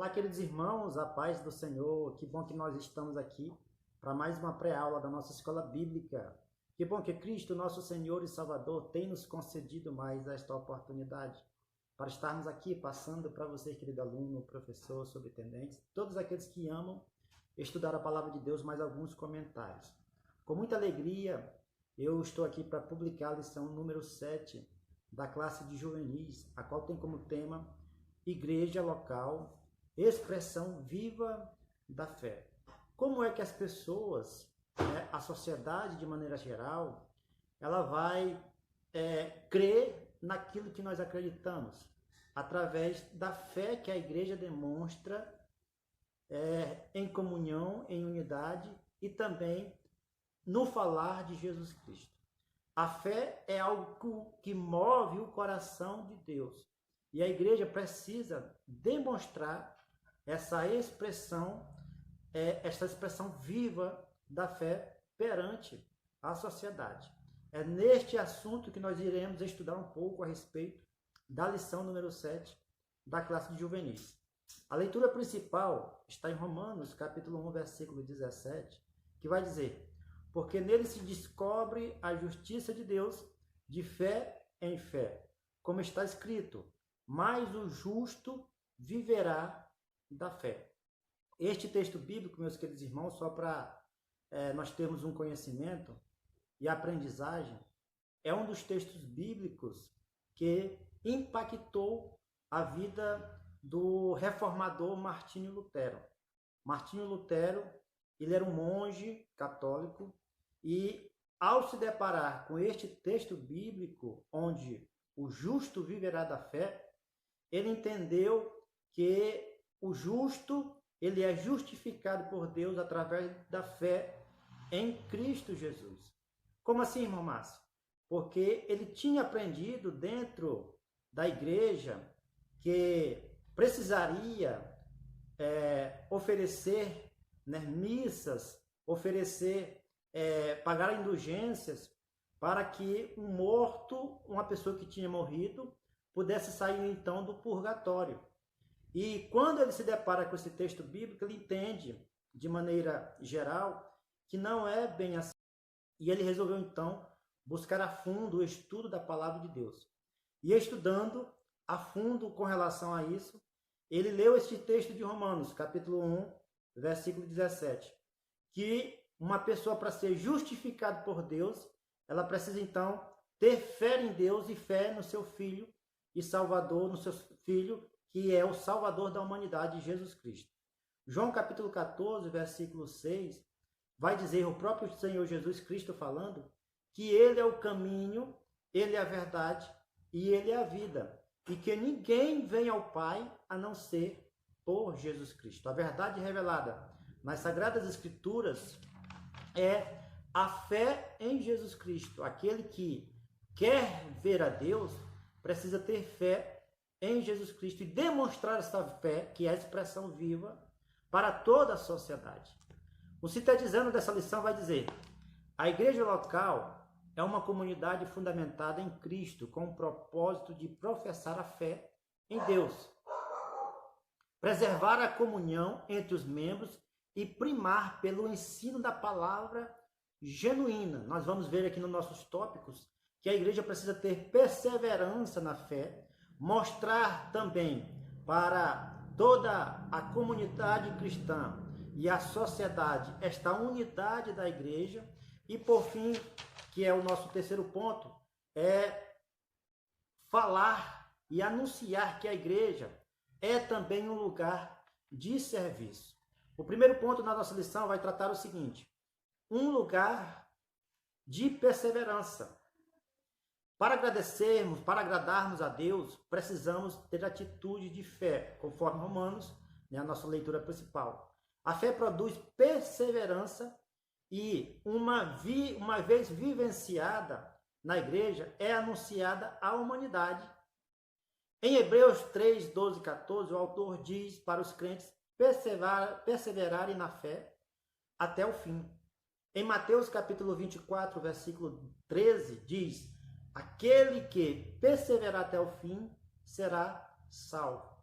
Olá, queridos irmãos, a paz do Senhor. Que bom que nós estamos aqui para mais uma pré-aula da nossa escola bíblica. Que bom que Cristo, nosso Senhor e Salvador, tem nos concedido mais esta oportunidade para estarmos aqui passando para você, querido aluno, professor, subtendente, todos aqueles que amam estudar a palavra de Deus, mais alguns comentários. Com muita alegria, eu estou aqui para publicar a lição número 7 da classe de juvenis, a qual tem como tema Igreja Local, expressão viva da fé. Como é que as pessoas, a sociedade de maneira geral, ela vai crer naquilo que nós acreditamos, através da fé que a igreja demonstra em comunhão, em unidade e também no falar de Jesus Cristo. A fé é algo que move o coração de Deus. E a igreja precisa demonstrar essa expressão viva da fé perante a sociedade. É neste assunto que nós iremos estudar um pouco a respeito da lição número 7 da classe de juvenis. A leitura principal está em Romanos, capítulo 1, versículo 17, que vai dizer: porque nele se descobre a justiça de Deus de fé em fé, como está escrito, mas o justo viverá da fé. Este texto bíblico, meus queridos irmãos, só para nós termos um conhecimento e aprendizagem, é um dos textos bíblicos que impactou a vida do reformador Martinho Lutero. Martinho Lutero, ele era um monge católico e, ao se deparar com este texto bíblico, onde o justo viverá da fé, ele entendeu que o justo, ele é justificado por Deus através da fé em Cristo Jesus. Como assim, irmão Márcio? Porque ele tinha aprendido dentro da igreja que precisaria oferecer missas, pagar indulgências para que um morto, uma pessoa que tinha morrido, pudesse sair então do purgatório. E quando ele se depara com esse texto bíblico, ele entende, de maneira geral, que não é bem assim. E ele resolveu então buscar a fundo o estudo da palavra de Deus. E estudando a fundo com relação a isso, ele leu este texto de Romanos, capítulo 1, versículo 17, que uma pessoa, para ser justificada por Deus, ela precisa então ter fé em Deus e fé no seu Filho e Salvador, no seu Filho, que é o Salvador da humanidade, Jesus Cristo. João capítulo 14, versículo 6, vai dizer, o próprio Senhor Jesus Cristo falando, que Ele é o caminho, Ele é a verdade e Ele é a vida. E que ninguém vem ao Pai a não ser por Jesus Cristo. A verdade revelada nas Sagradas Escrituras é a fé em Jesus Cristo. Aquele que quer ver a Deus precisa ter fé em Jesus Cristo e demonstrar essa fé, que é a expressão viva, para toda a sociedade. O sintetizando dessa lição vai dizer: a igreja local é uma comunidade fundamentada em Cristo, com o propósito de professar a fé em Deus, preservar a comunhão entre os membros e primar pelo ensino da palavra genuína. Nós vamos ver aqui nos nossos tópicos que a igreja precisa ter perseverança na fé, mostrar também para toda a comunidade cristã e a sociedade esta unidade da igreja. E por fim, que é o nosso terceiro ponto, é falar e anunciar que a igreja é também um lugar de serviço. O primeiro ponto na nossa lição vai tratar o seguinte: um lugar de perseverança. Para agradecermos, para agradarmos a Deus, precisamos ter atitude de fé, conforme Romanos, a nossa leitura principal. A fé produz perseverança e, uma vez vivenciada na igreja, é anunciada à humanidade. Em Hebreus 3, 12 e 14, o autor diz para os crentes perseverarem na fé até o fim. Em Mateus capítulo 24, versículo 13, diz: aquele que perseverar até o fim será salvo.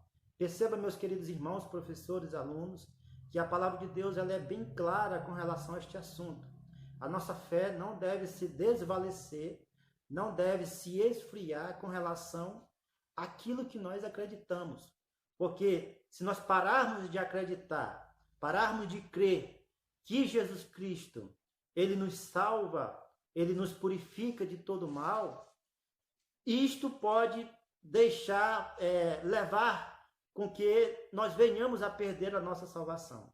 Perceba, meus queridos irmãos, professores, alunos, que a palavra de Deus ela é bem clara com relação a este assunto. A nossa fé não deve se desvalecer, não deve se esfriar com relação àquilo que nós acreditamos. Porque se nós pararmos de acreditar, pararmos de crer que Jesus Cristo, ele nos salva, ele nos purifica de todo mal, isto pode levar com que nós venhamos a perder a nossa salvação.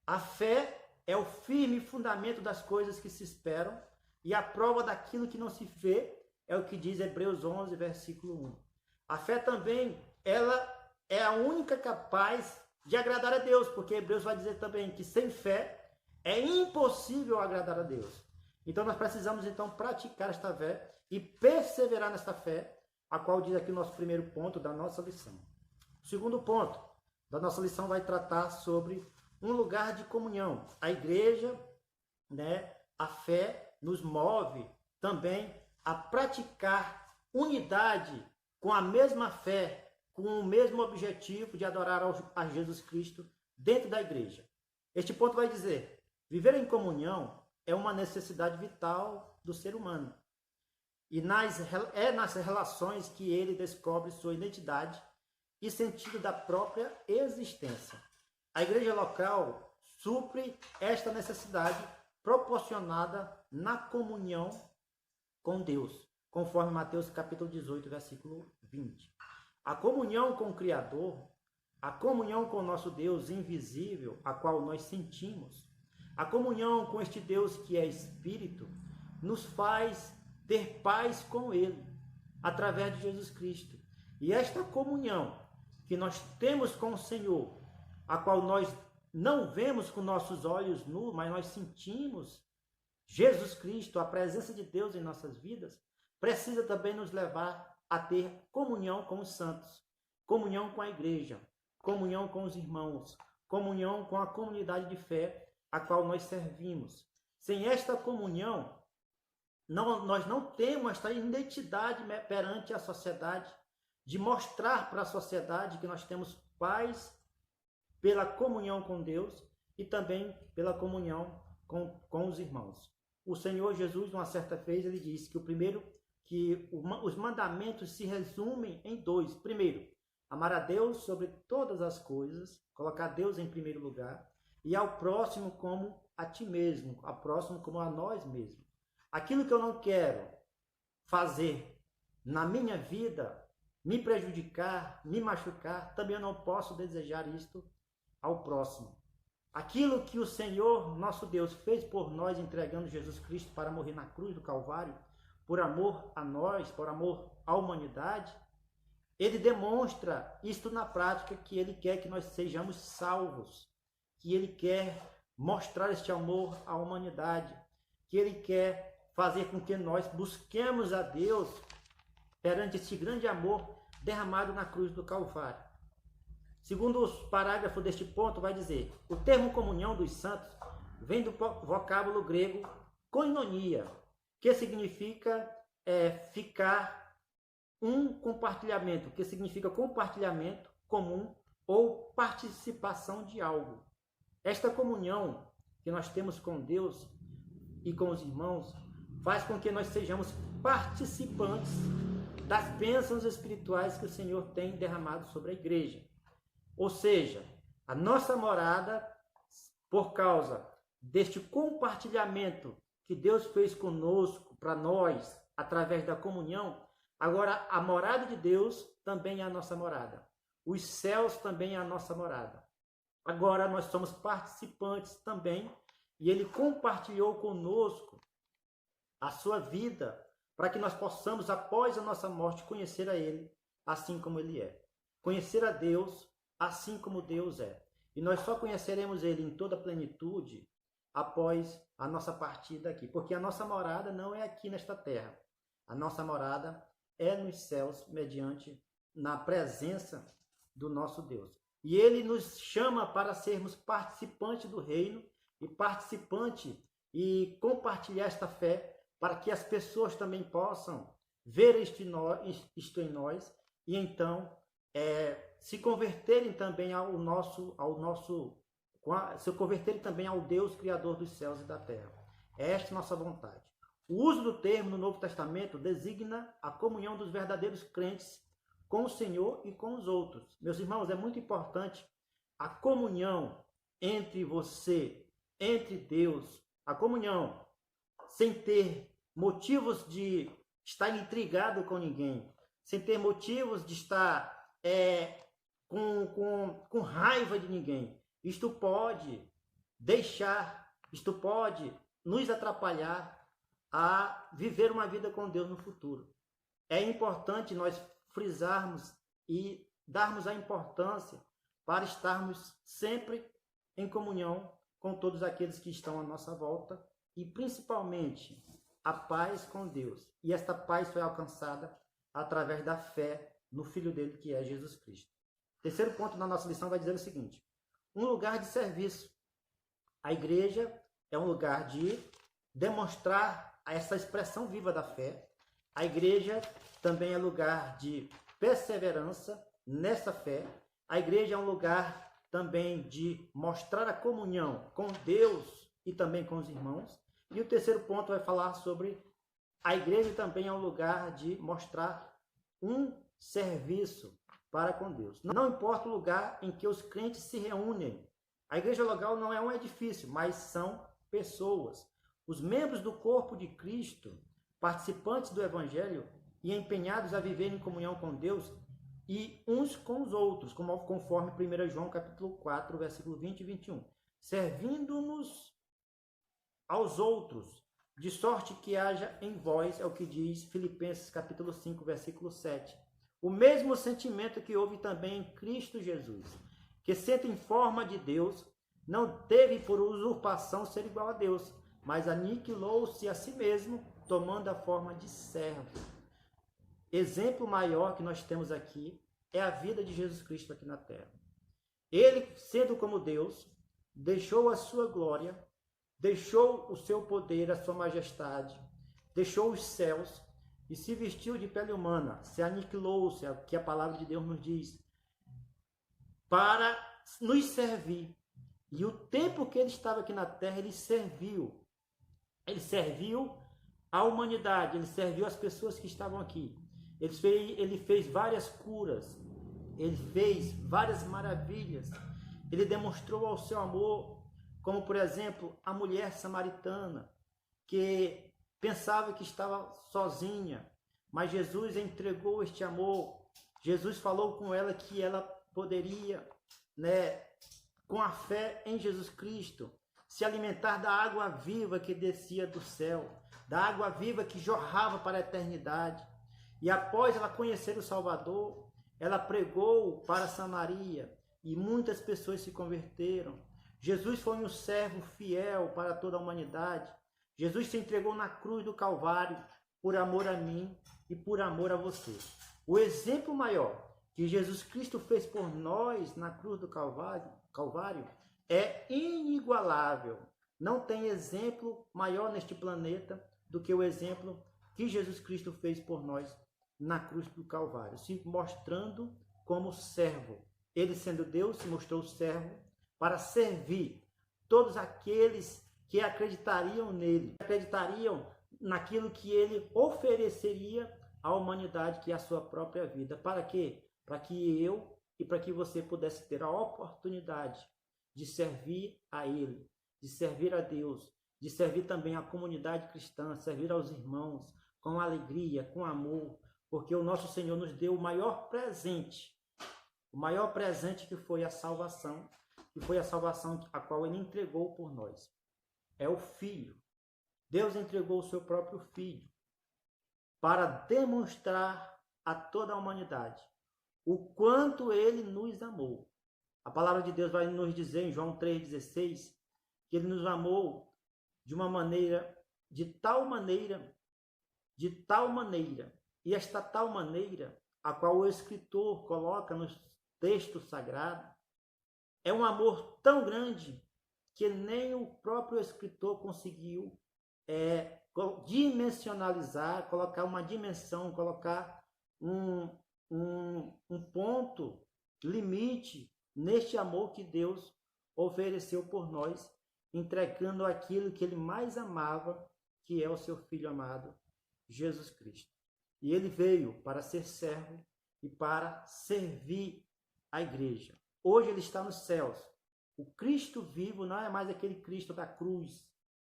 A fé é o firme fundamento das coisas que se esperam e a prova daquilo que não se vê, é o que diz Hebreus 11, versículo 1. A fé também, ela é a única capaz de agradar a Deus, porque Hebreus vai dizer também que sem fé é impossível agradar a Deus. Então nós precisamos então praticar esta fé e perseverar nesta fé, a qual diz aqui o nosso primeiro ponto da nossa lição. O segundo ponto da nossa lição vai tratar sobre um lugar de comunhão. A igreja, a fé nos move também a praticar unidade com a mesma fé, com o mesmo objetivo de adorar a Jesus Cristo dentro da igreja. Este ponto vai dizer: viver em comunhão é uma necessidade vital do ser humano. E é nas relações que ele descobre sua identidade e sentido da própria existência. A igreja local supre esta necessidade proporcionada na comunhão com Deus, conforme Mateus capítulo 18, versículo 20. A comunhão com o Criador, a comunhão com o nosso Deus invisível, a qual nós sentimos, a comunhão com este Deus que é Espírito, nos faz ter paz com Ele, através de Jesus Cristo. E esta comunhão que nós temos com o Senhor, a qual nós não vemos com nossos olhos nus, mas nós sentimos Jesus Cristo, a presença de Deus em nossas vidas, precisa também nos levar a ter comunhão com os santos, comunhão com a igreja, comunhão com os irmãos, comunhão com a comunidade de fé a qual nós servimos. Sem esta comunhão, nós não temos esta identidade perante a sociedade, de mostrar para a sociedade que nós temos paz pela comunhão com Deus e também pela comunhão com os irmãos. O Senhor Jesus, uma certa vez, ele disse que os mandamentos se resumem em dois. Primeiro, amar a Deus sobre todas as coisas, colocar Deus em primeiro lugar, e ao próximo como a ti mesmo, ao próximo como a nós mesmos. Aquilo que eu não quero fazer na minha vida, me prejudicar, me machucar, também eu não posso desejar isto ao próximo. Aquilo que o Senhor, nosso Deus, fez por nós, entregando Jesus Cristo para morrer na cruz do Calvário, por amor a nós, por amor à humanidade, ele demonstra isto na prática, que ele quer que nós sejamos salvos, que ele quer mostrar este amor à humanidade, que ele quer fazer com que nós busquemos a Deus perante este grande amor derramado na cruz do Calvário. Segundo os parágrafos deste ponto, vai dizer: o termo comunhão dos santos vem do vocábulo grego koinonia, que significa ficar um compartilhamento, que significa compartilhamento comum ou participação de algo. Esta comunhão que nós temos com Deus e com os irmãos faz com que nós sejamos participantes das bênçãos espirituais que o Senhor tem derramado sobre a igreja. Ou seja, a nossa morada, por causa deste compartilhamento que Deus fez conosco, para nós, através da comunhão, agora a morada de Deus também é a nossa morada. Os céus também é a nossa morada. Agora nós somos participantes também, e Ele compartilhou conosco a sua vida, para que nós possamos, após a nossa morte, conhecer a Ele assim como Ele é. Conhecer a Deus assim como Deus é. E nós só conheceremos Ele em toda a plenitude após a nossa partida aqui. Porque a nossa morada não é aqui nesta terra. A nossa morada é nos céus, mediante na presença do nosso Deus. E Ele nos chama para sermos participantes do reino e participante e compartilhar esta fé, para que as pessoas também possam ver isto em nós e então se converterem também se converterem também ao Deus Criador dos céus e da terra. Esta é a nossa vontade. O uso do termo no Novo Testamento designa a comunhão dos verdadeiros crentes com o Senhor e com os outros. Meus irmãos, é muito importante a comunhão entre você, entre Deus, a comunhão sem ter motivos de estar intrigado com ninguém, sem ter motivos de estar com raiva de ninguém. Isto pode nos atrapalhar a viver uma vida com Deus no futuro. É importante nós frisarmos e darmos a importância para estarmos sempre em comunhão com todos aqueles que estão à nossa volta e principalmente a paz com Deus. E esta paz foi alcançada através da fé no Filho dele, que é Jesus Cristo. Terceiro ponto da nossa lição vai dizer o seguinte: um lugar de serviço. A igreja é um lugar de demonstrar essa expressão viva da fé. A igreja também é lugar de perseverança nessa fé. A igreja é um lugar também de mostrar a comunhão com Deus e também com os irmãos. E o terceiro ponto vai falar sobre a igreja também é um lugar de mostrar um serviço para com Deus. Não importa o lugar em que os crentes se reúnem. A igreja local não é um edifício, mas são pessoas. Os membros do corpo de Cristo, participantes do Evangelho e empenhados a viver em comunhão com Deus e uns com os outros, conforme 1 João capítulo 4, versículo 20 e 21. Servindo-nos aos outros, de sorte que haja em vós, é o que diz Filipenses capítulo 5, versículo 7. O mesmo sentimento que houve também em Cristo Jesus, que sendo em forma de Deus, não teve por usurpação ser igual a Deus, mas aniquilou-se a si mesmo, tomando a forma de servo. Exemplo maior que nós temos aqui é a vida de Jesus Cristo aqui na terra. Ele, sendo como Deus, deixou a sua glória, deixou o seu poder, a sua majestade, deixou os céus e se vestiu de pele humana, se aniquilou-se, é o que a palavra de Deus nos diz, para nos servir. E o tempo que ele estava aqui na terra, ele serviu. Ele serviu a humanidade, ele serviu as pessoas que estavam aqui. Ele fez várias curas, ele fez várias maravilhas. Ele demonstrou ao seu amor, como por exemplo, a mulher samaritana, que pensava que estava sozinha, mas Jesus entregou este amor. Jesus falou com ela que ela poderia, com a fé em Jesus Cristo, se alimentar da água viva que descia do céu, da água viva que jorrava para a eternidade. E após ela conhecer o Salvador, ela pregou para Samaria e muitas pessoas se converteram. Jesus foi um servo fiel para toda a humanidade. Jesus se entregou na cruz do Calvário por amor a mim e por amor a você. O exemplo maior que Jesus Cristo fez por nós na cruz do Calvário é inigualável. Não tem exemplo maior neste planeta do que o exemplo que Jesus Cristo fez por nós na cruz do Calvário, se mostrando como servo. Ele, sendo Deus, se mostrou servo para servir todos aqueles que acreditariam nele, acreditariam naquilo que ele ofereceria à humanidade, que é a sua própria vida. Para quê? Para que eu e para que você pudesse ter a oportunidade de servir a ele, de servir a Deus, de servir também a comunidade cristã, servir aos irmãos com alegria, com amor, porque o nosso Senhor nos deu o maior presente que foi a salvação, a qual ele entregou por nós. É o Filho. Deus entregou o seu próprio Filho para demonstrar a toda a humanidade o quanto ele nos amou. A palavra de Deus vai nos dizer em João 3,16 que ele nos amou de uma maneira, de tal maneira, e esta tal maneira, a qual o escritor coloca no texto sagrado, é um amor tão grande que nem o próprio escritor conseguiu dimensionalizar, colocar uma dimensão, colocar um ponto limite neste amor que Deus ofereceu por nós, entregando aquilo que ele mais amava, que é o seu Filho amado, Jesus Cristo. E ele veio para ser servo e para servir a igreja. Hoje ele está nos céus. O Cristo vivo não é mais aquele Cristo da cruz,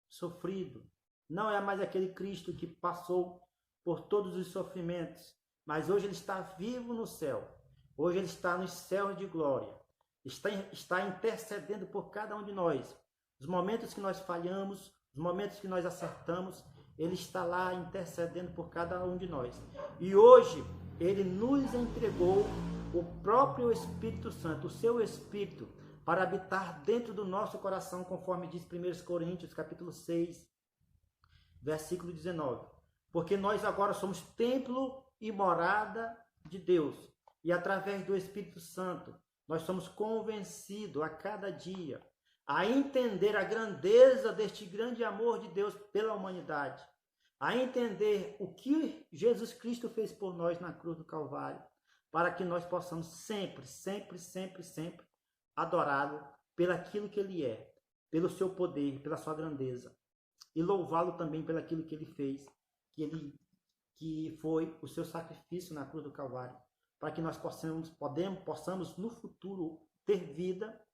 sofrido. Não é mais aquele Cristo que passou por todos os sofrimentos. Mas hoje ele está vivo no céu. Hoje ele está nos céus de glória. Está intercedendo por cada um de nós. Os momentos que nós falhamos, os momentos que nós acertamos, ele está lá intercedendo por cada um de nós. E hoje ele nos entregou o próprio Espírito Santo, o seu Espírito, para habitar dentro do nosso coração, conforme diz 1 Coríntios, capítulo 6, versículo 19. Porque nós agora somos templo e morada de Deus. E através do Espírito Santo, nós somos convencidos a cada dia a entender a grandeza deste grande amor de Deus pela humanidade, a entender o que Jesus Cristo fez por nós na cruz do Calvário, para que nós possamos sempre adorá-lo pelaquilo que ele é, pelo seu poder, pela sua grandeza, e louvá-lo também pelaquilo que ele fez, que foi o seu sacrifício na cruz do Calvário, para que nós possamos no futuro ter vida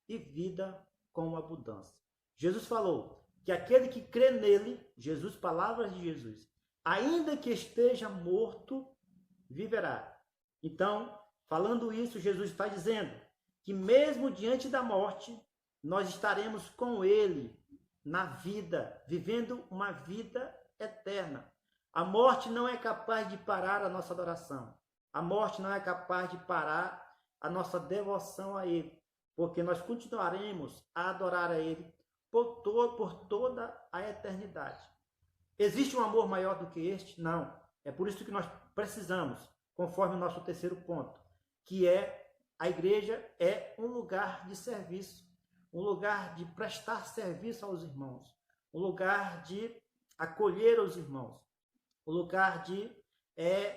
e vida com abundância. Jesus falou que aquele que crê nele, Jesus, palavras de Jesus, ainda que esteja morto, viverá. Então, falando isso, Jesus está dizendo que mesmo diante da morte, nós estaremos com ele na vida, vivendo uma vida eterna. A morte não é capaz de parar a nossa adoração. A morte não é capaz de parar a nossa devoção a ele, porque nós continuaremos a adorar a ele por toda a eternidade. Existe um amor maior do que este? Não. É por isso que nós precisamos, conforme o nosso terceiro ponto, que é a igreja é um lugar de serviço, um lugar de prestar serviço aos irmãos, um lugar de acolher os irmãos, um lugar de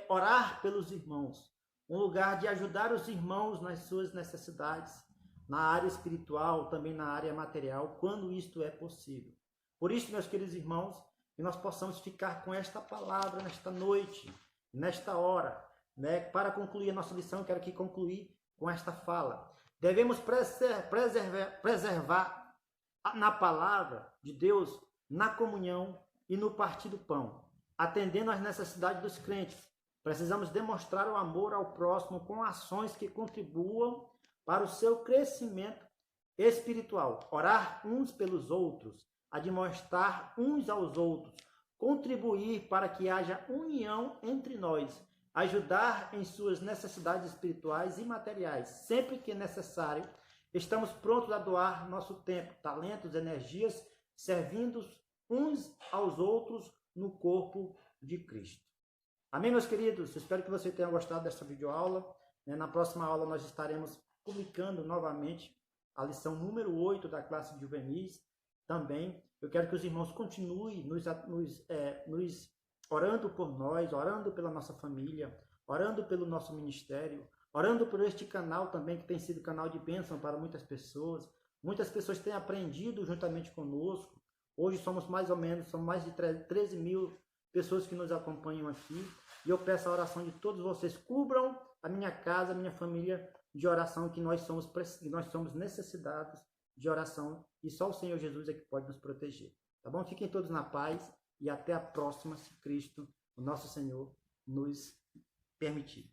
orar pelos irmãos, um lugar de ajudar os irmãos nas suas necessidades, na área espiritual, também na área material, quando isto é possível. Por isso, meus queridos irmãos, que nós possamos ficar com esta palavra nesta noite, nesta hora, né? Para concluir a nossa lição, quero aqui concluir com esta fala. Devemos preservar na palavra de Deus, na comunhão e no partir do pão, atendendo às necessidades dos crentes. Precisamos demonstrar o amor ao próximo com ações que contribuam para o seu crescimento espiritual. Orar uns pelos outros, admoestar uns aos outros, contribuir para que haja união entre nós, ajudar em suas necessidades espirituais e materiais. Sempre que necessário, estamos prontos a doar nosso tempo, talentos, energias, servindo uns aos outros no corpo de Cristo. Amém, meus queridos? Espero que você tenha gostado desta videoaula. Na próxima aula nós estaremos publicando novamente a lição número 8 da classe de juvenis. Também eu quero que os irmãos continuem nos orando por nós, orando pela nossa família, orando pelo nosso ministério, orando por este canal também, que tem sido canal de bênção para muitas pessoas. Muitas pessoas têm aprendido juntamente conosco. Hoje somos mais de 13 mil pessoas que nos acompanham aqui. E eu peço a oração de todos vocês. Cubram a minha casa, a minha família de oração, que nós somos necessitados de oração. E só o Senhor Jesus é que pode nos proteger. Tá bom? Fiquem todos na paz e até a próxima, se Cristo, o nosso Senhor, nos permitir.